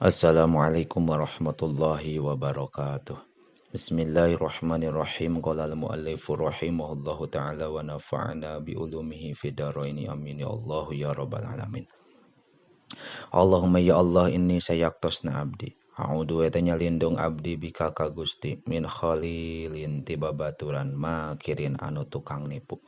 Assalamualaikum warahmatullahi wabarakatuh. Bismillahirrahmanirrahim. Qala al-muallifu rahimahullahu ta'ala wa nafa'ana bi ulumihi fid dharaini amin ya Allah ya rabbal alamin. Allahumma ya Allah inni sayaktosna abdi. A'udhu wa tanya lindung abdi bika ka Gusti min khalilin tiba baturan makirin anu tukang nipu.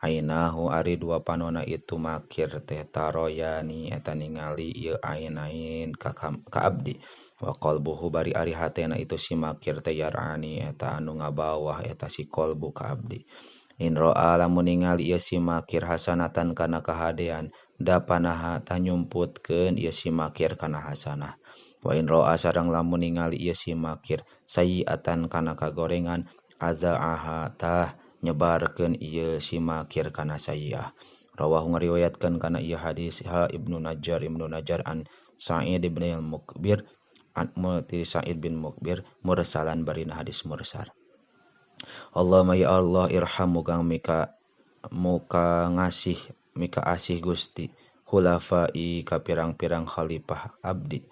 Ainahu ari dua panona itu makir teh taroyani eta ningali ieu ainain ka abdi. Wa qalbuhu bari ari hatena itu si makir teh yarani eta anu ngabawah eta si qalbu ka abdi. In ro'a lamun ningali ieu si makir hasanatan kana kahadean dapanaha tanyumputkeun ieu si makir kana hasanah. Wa in ro'a sareng lamun ningali ieu si makir sayiatan kana kagorengan azaaha tah nyebarkeun ieu si makir kana sayiah. Rawahu ngariwayatkeun kana ieu hadis Ibnu Najjar an Sa'id bin al-Mukbir an Sa'id bin Mukbir mursalan barina hadis mursal. Allahumma ya Allah irham muka ngasih mika asih Gusti khulafai ka pirang-pirang khalifah abdi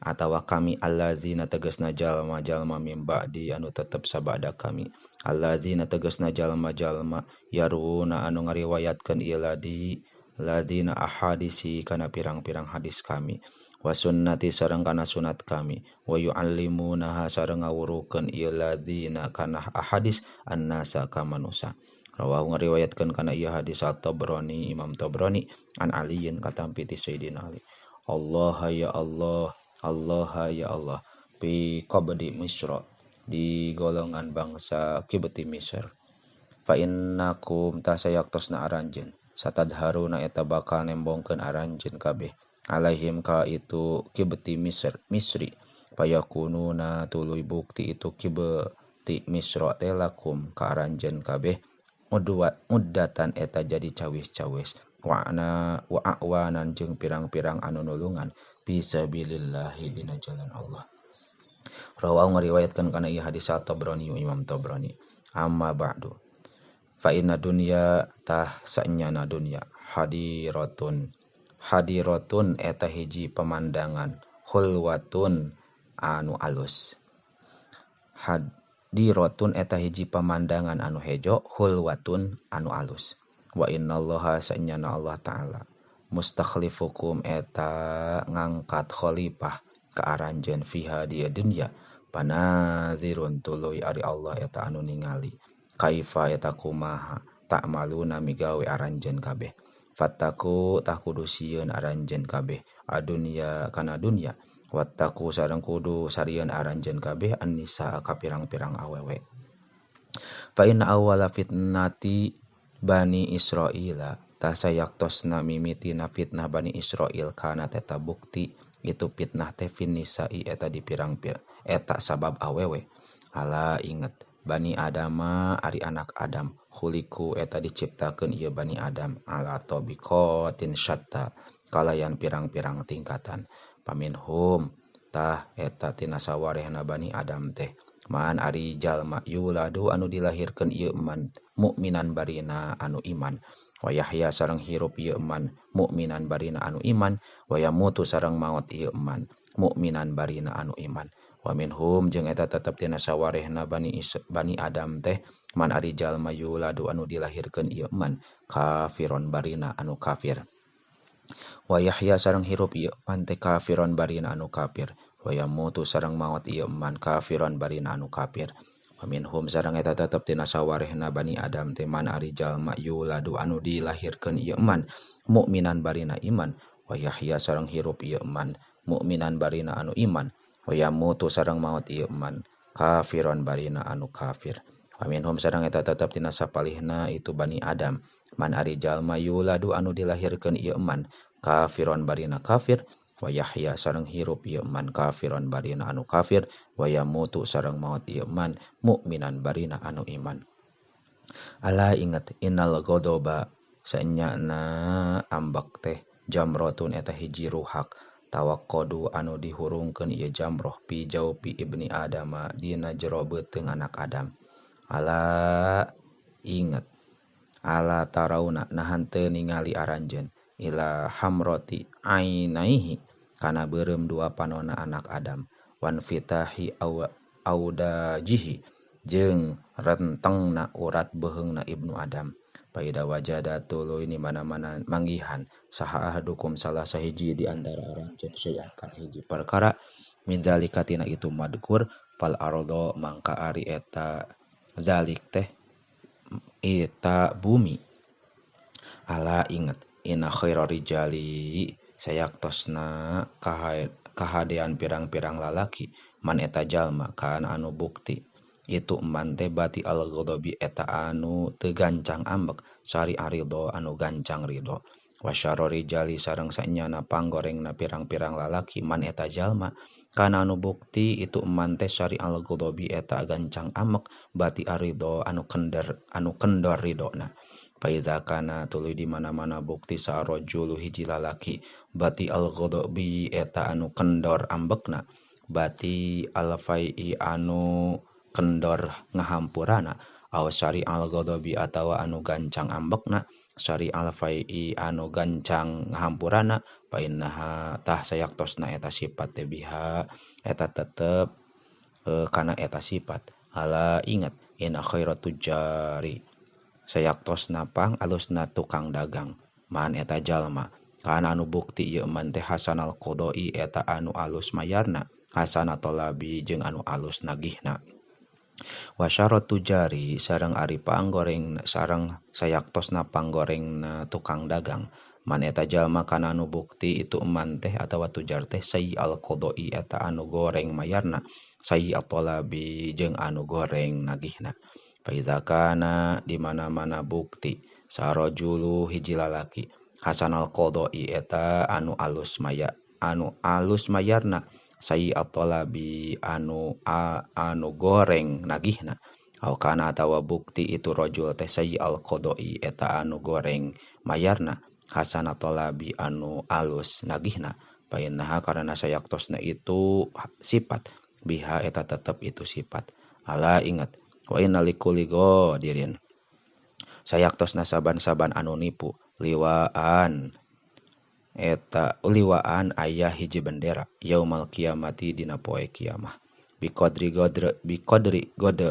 atawa kami allazina tegasna jalma-jalma mimba di anu tetep sabada kami allazina tegasna jalma-jalma yaruna anu ngariwayatkeun ieu ladina ahadisi kana pirang-pirang hadis kami wa sunnati sareng kana sunat kami wa yu'allimuna sareng ngawurukeun ieu ladina kana ahadis annasa ka manusa. Rawahu ngariwayatkeun kana ieu hadis at-Tabrani Imam Tabrani an Aliyin katampi ti Sayyidina Ali. Allah ya Allah, Allah ya Allah fi qabdi Misra di golongan bangsa Kibti Misr. Fa innakum tasayaktosna aranjeun satadharuna eta bakal nembongkeun aranjeun kabeh alaihim ka itu Kibti Misri payakununa tuluy bukti itu Kibti Misra teh lakum ka aranjeun kabeh muddatan eta jadi cawis-cawis wa awanan jeung pirang-pirang anu nulungan fisabilillahi dina jalan Allah. Rawahu ngariwayatkeun kana ieu hadis at-Tabrani Imam Tabrani. Amma ba'du fa inna dunya tah sanyana dunya hadiratun eta hiji pemandangan hulwatun anu alus. Hadiratun eta hiji pemandangan anu hejo hulwatun anu alus. Wa innallaha sanyana Allah taala mustakhlifukum eta ngangkat khalifah ka aranjeun fiha di dunya panazirun tuluy ari Allah eta anu ningali kaifa eta kumaha ta'maluna migawe aranjeun kabeh fattaku tah kudu sieun aranjeun kabeh adunya kana dunya wattaku sareng kudu sarieun aranjeun kabeh an-nisa ka pirang-pirang awewe. Fa inna awwala fitnati Bani Israila tasayaktosna mimitina fitnah Bani Israil kana teta bukti itu fitnah teh finnisa'i eta di pirang-pirang eta sabab awewe. Ala inget Bani Adama ari anak Adam khuliku eta diciptakeun ieu Bani Adam ala tabiqatin syatta kalayan pirang-pirang tingkatan paminhum tah eta tina sawarehna Bani Adam teh man ari jalma yuladu anu dilahirkeun ieu man mukminan barina anu iman wa yahya sareng hirup ieu man mukminan barina anu iman wa yamutu sareng maot ieu man mukminan barina anu iman. Wa minhum jeung eta tetep tina sawarehna Bani Adam teh man ari jalma yuladu anu dilahirkeun ieu man kafiron barina anu kafir. Wa yahya sareng hirup ieu man teh kafiron barina anu kafir. Wa yamutu sareng maot ieu man kafiron barina anu kafir. Wa minhum sareng eta tetep tina sawarehna Bani Adam teh man ari jalma yuladu anu dilahirkeun ieu man mukminan barina iman. Wa yahya sareng hirup ieu man mukminan barina anu iman. Wa yamutu sareng maot ieu man kafiron barina anu kafir. Wa minhum sareng eta tetep tina sapalihna itu Bani Adam man ari jalma yuladu anu dilahirkeun ieu man kafiron barina kafir. Wa yahya sareng hirup ieu man kafiron barina anu kafir. Wa yamutu sareng maot ieu man mukminan barina anu iman. Ala inget innal ghadaba sanyana ambak teh jamrotun eta hiji ruhak tawaqqadu anu dihurungkeun ieu jamroh pi jaupi ibni Adama dina jero beuteung anak Adam. Ala inget ala tarauna nahan teu ningali aranjeun ila hamroti ainaihi kana beureum dua panonna anak Adam wan fitahi audajihi jeung rentengna urat beheungna Ibnu Adam paida wajada tuluy di mana-mana manggihan saha ahadukum salah sahiji di antara aranjeun sayan kana hiji perkara min zalika tina itu madkur fal ardo mangka ari eta zalik teh eta bumi ala inget inna khairar rijali sayaktosna kahadean pirang-pirang lalaki man eta jalma kana anu bukti itu man teh bati al ghadabi eta anu teu gancang ambek sari arido anu gancang ridho wasyaror rijali sareng sanyana panggorengna pirang-pirang lalaki man eta jalma kana anu bukti itu man teh sari al ghadabi eta gancang ambek bati arido anu kendor ridona Faiza kana tuluy di mana-mana bukti sarojulu hiji lalaki bati al-ghadabi eta anu kendor ambekna bati al-fai'i anu kendor ngahampurana aw syari al-ghadabi atawa anu gancang ambekna syari al-fai'i anu gancang ngahampurana fa innaha tah sayaktosna eta sifat teh biha eta tetep kana eta sifat ala ingat inna khairatut jari sayaktosna pang alusna tukang dagang man eta jalma kana anu bukti ieu man teh hasanal qodoi eta anu alus mayarna hasanatul labi jeung anu alus nagihna wa syaratu jari sareng ari panggoreng sareng sayaktosna panggorengna tukang dagang man eta jalma kana anu bukti itu man teh atawa tujar teh sayyi al qodoi eta anu goreng mayarna sayyi at-talabi jeung anu goreng nagihna Faiza kana di mana-mana bukti sarojulu hiji lalaki hasanal qodoi eta anu alus mayarna sayyi at-talabi anu goreng nagihna aw kana atawa bukti itu rojul teh sayyi al qodoi eta anu goreng mayarna hasanat talabi anu alus nagihna painnaha karana sayaktosna itu sifat biha eta tetep itu sifat ala ingat wa inna likulli ghadirin sayaktosna saban-saban anu nipu liwaan ayah hiji bendera yaumal kiamati dina poe kiamah biqadri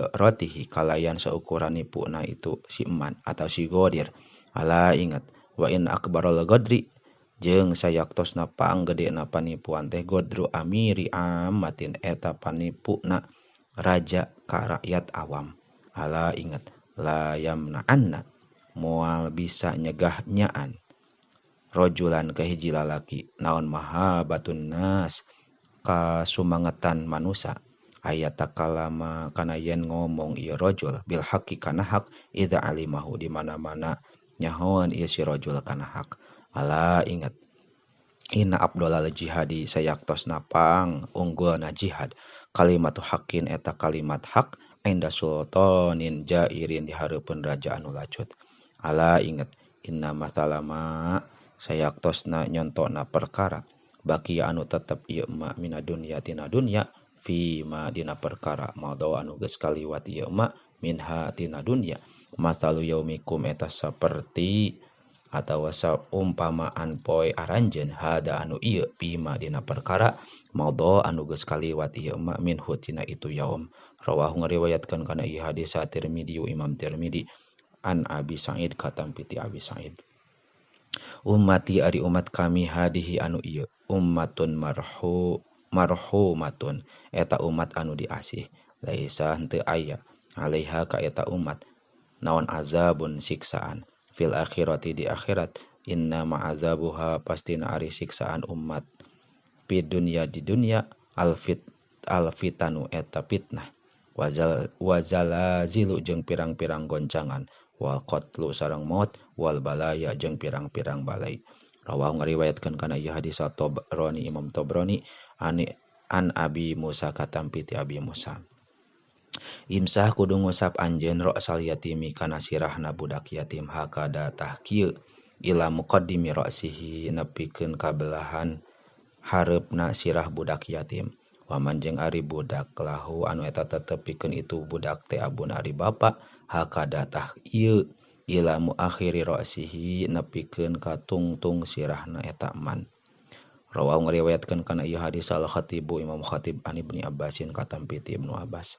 rotihi kalayan seukuran nipuna itu si eman atau si godir ala ingat wa in akbarul godri jeung sayaktosna panggedena panipuan teh godru amiri amatin eta panipuna raja ka rakyat awam ala ingat la yamna anna moal bisa nyegah nyaan rojulan ke hiji lalaki naon mahabatun nas kasumangetan manusia ayat takalama kana yen ngomong ieu rojul bil haqqi kana hak idza alimahu di mana-mana nyahoan ieu si rojul kana hak ala ingat inna afdhalal jihadi sayaktosna pang unggulna jihad kalimatu haqqin eta kalimat hak inda sultanin jairin di hareupeun raja anu lacut ala ingat inna masalama sayaktosna nyontona perkara baki anu tetep ieu ma mina dunya tina dunya fi ma dina perkara mado anu geus kaliwat ieu ma minha tina dunya masalu yaumikum eta saperti atawa saumpamaan poe aranjeun hada anu ieu pima dina perkara mado anu geus kaliwat ieu ma minhu tina itu yaum rawahu ngariwayatkeun kana ieu hadis Tirmidzi Imam Tirmidzi an Abi Sa'id katam piti Abi Sa'id ummati ari umat kami hadihi anu ieu ummatun marhumatun eta umat anu diasih laisa henteu aya alaiha ka eta umat naon azabun siksaan fil akhirati di akhirat inna ma'azabuha pastina ari siksaan umat pi dunya di dunya alfitanu eta fitnah wazalazilu jeung pirang-pirang goncangan wal qatlu sareng maut wal balaya jeung pirang-pirang balai rawahu ngariwayatkeun kana ieu hadis Tabrani Imam Tabrani an Abi Musa katam piti Abi Musa imsah kudu ngusap anjeun ra'sal yatimi kana sirahna budak yatim hakada tahkieu ila muqaddimi ra'sihi nepikeun kabelahan hareupna sirah budak yatim waman jeung ari budak lahu anu eta tetepikeun itu budak teh abuna ari bapa hakada tahkieu ila muakhiri ra'sihi nepikeun ka tungtung sirahna eta man Rawahu ngariwayatkeun kana ieu hadis al khatibu Imam Khatib an Ibnu Abbasin katampi ti Ibnu Abbas.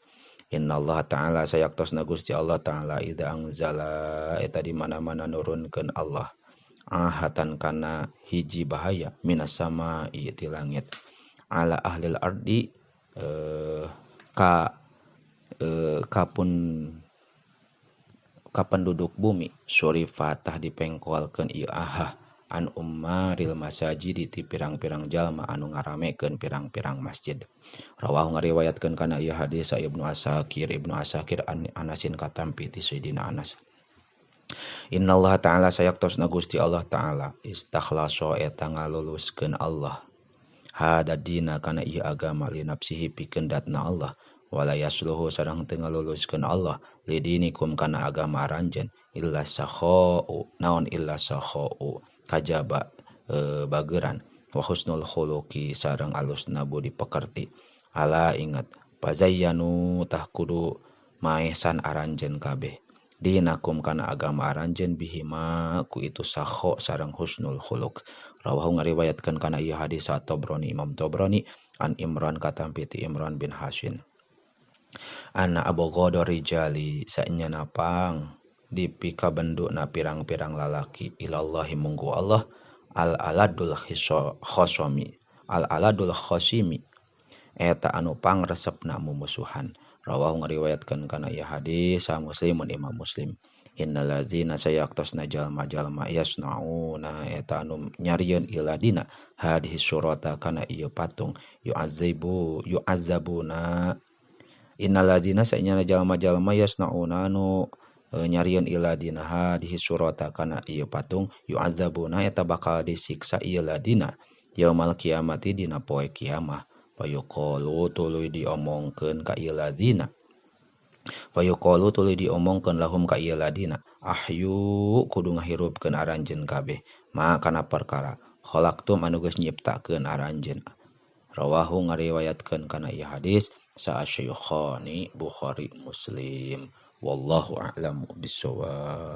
Innallaha ta'ala sayaktosna Gusti Allah ta'ala idza anzala eta di mana-mana nurunkeun Allah ahatan kana hiji bahaya minas sama ti langit ala ahlil ardi ka kapun penduduk bumi surifatah dipengkolkeun ieu ahah an ummaril masajid ti pirang-pirang jalma anu ngaramekeun pirang-pirang masjid. Rawahu ngariwayatkeun kana ieu hadis Ibnu Asakir an Anasin katampi ti Sayyidina Anas. Innallaha ta'ala sayaktosna Gusti Allah ta'ala istakhlaso eta ngaluluskeun Allah hada dina kana ieu agama li nafsihi pikeun datna Allah wala yasluhu sareng teu ngaluluskeun Allah lidinikum kana agama aranjeun illa sakhau naon illa sakhau kajaba bageuran wa husnul khuluqi sareng alusna budi pekerti. Ala ingat pazayyanu tah kudu maesan aranjeun kabeh dinakum kana agama aranjeun bihima ku itu sakho sareng husnul khuluq. Rawahu ngariwayatkeun kana ieu hadis At-Tabrani Imam Tabrani an Imran katampi ti Imran bin Hasin. Ana Abu Ghadar rijali saenyana pang dipika benduna pirang-pirang lalaki ilallahi munggu Allah al-aladul khosimi eta anu pangresepna mumusuhan. Rawahu ngariwayatkeun kana ieu hadis sa Muslimun Imam Muslim. Innal ladzina sayaktosna jalma-jalma yasnauna eta anu nyarieun iladina hadhihi surata kana ieu patung yu'azzabuna innal ladzina saenyana jalma-jalma yasnauna anu nyarieun iladina hadhihi surata kana ieu patung yu'azzabuna eta bakal disiksa ieu ladina yaumal kiamati dina poe kiamah. Fayuqalu tuluy diomongkeun ka ieu ladina lahum ka ieu ladina ahyu kudu ngahirupkeun aranjeun kabeh ma kana perkara khalaqtum anu geus nyiptakeun aranjeun. Rawahu ngariwayatkeun kana ieu hadis sa Asy-Syaikhani Bukhari Muslim. Wallahu a'lam bishawab.